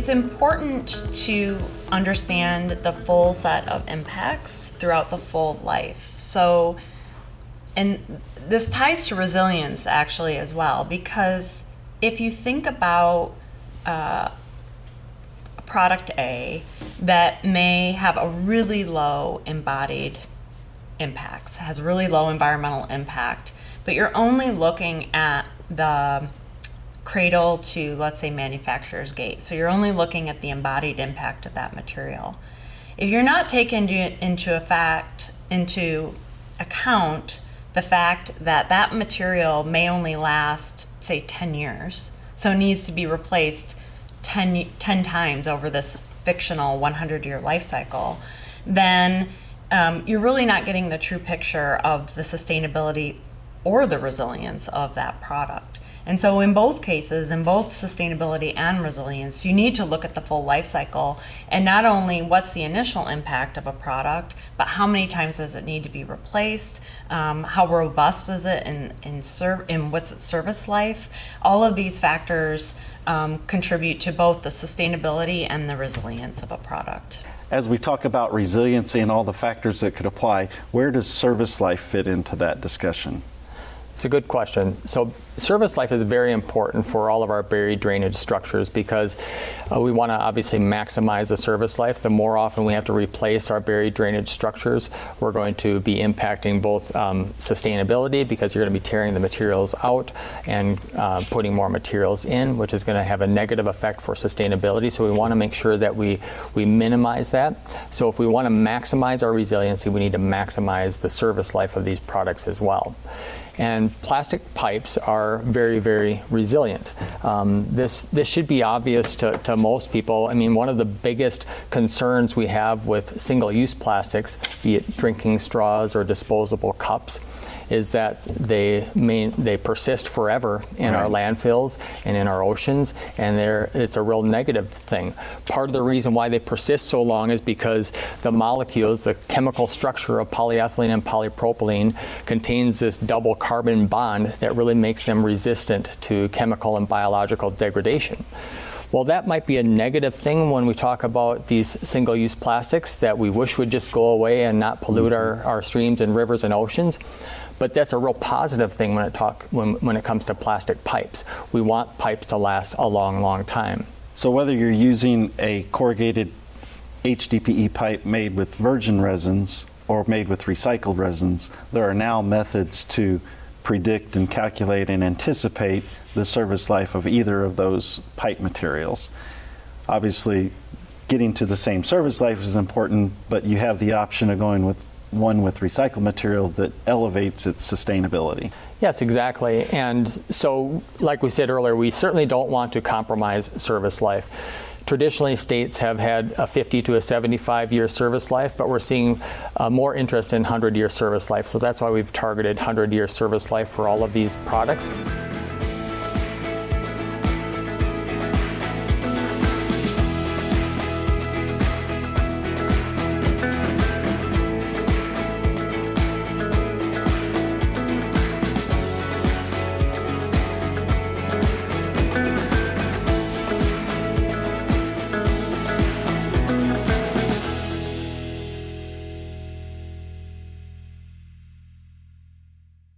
it's important to understand the full set of impacts throughout the full life. So, and this ties to resilience actually as well, because if you think about product A that may have a really low embodied impacts, has really low environmental impact, but you're only looking at the cradle to, let's say, manufacturer's gate. So you're only looking at the embodied impact of that material. If you're not taking into account the fact that that material may only last, say, 10 years, so it needs to be replaced 10 times over this fictional 100-year life cycle, then you're really not getting the true picture of the sustainability or the resilience of that product. And so in both cases, in both sustainability and resilience, you need to look at the full life cycle, and not only what's the initial impact of a product, but how many times does it need to be replaced, how robust is it in what's its service life. All of these factors contribute to both the sustainability and the resilience of a product. As we talk about resiliency and all the factors that could apply, where does service life fit into that discussion? It's a good question. So service life is very important for all of our buried drainage structures because we want to obviously maximize the service life. The more often we have to replace our buried drainage structures, we're going to be impacting both sustainability, because you're going to be tearing the materials out and putting more materials in, which is going to have a negative effect for sustainability. So we want to make sure that we minimize that. So if we want to maximize our resiliency, we need to maximize the service life of these products as well. And plastic pipes are very, very resilient. This should be obvious to most people. I mean, one of the biggest concerns we have with single-use plastics, be it drinking straws or disposable cups, is that they persist forever in our landfills and in our oceans, and it's a real negative thing. Part of the reason why they persist so long is because the molecules, the chemical structure of polyethylene and polypropylene contains this double carbon bond that really makes them resistant to chemical and biological degradation. Well, that might be a negative thing when we talk about these single-use plastics that we wish would just go away and not pollute our streams and rivers and oceans. But that's a real positive thing when it comes to plastic pipes. We want pipes to last a long, long time. So whether you're using a corrugated HDPE pipe made with virgin resins or made with recycled resins, there are now methods to predict and calculate and anticipate the service life of either of those pipe materials. Obviously, getting to the same service life is important, but you have the option of going with one with recycled material that elevates its sustainability. Yes, exactly. And so, like we said earlier, we certainly don't want to compromise service life. Traditionally, states have had a 50 to a 75-year service life, but we're seeing more interest in 100-year service life. So that's why we've targeted 100-year service life for all of these products.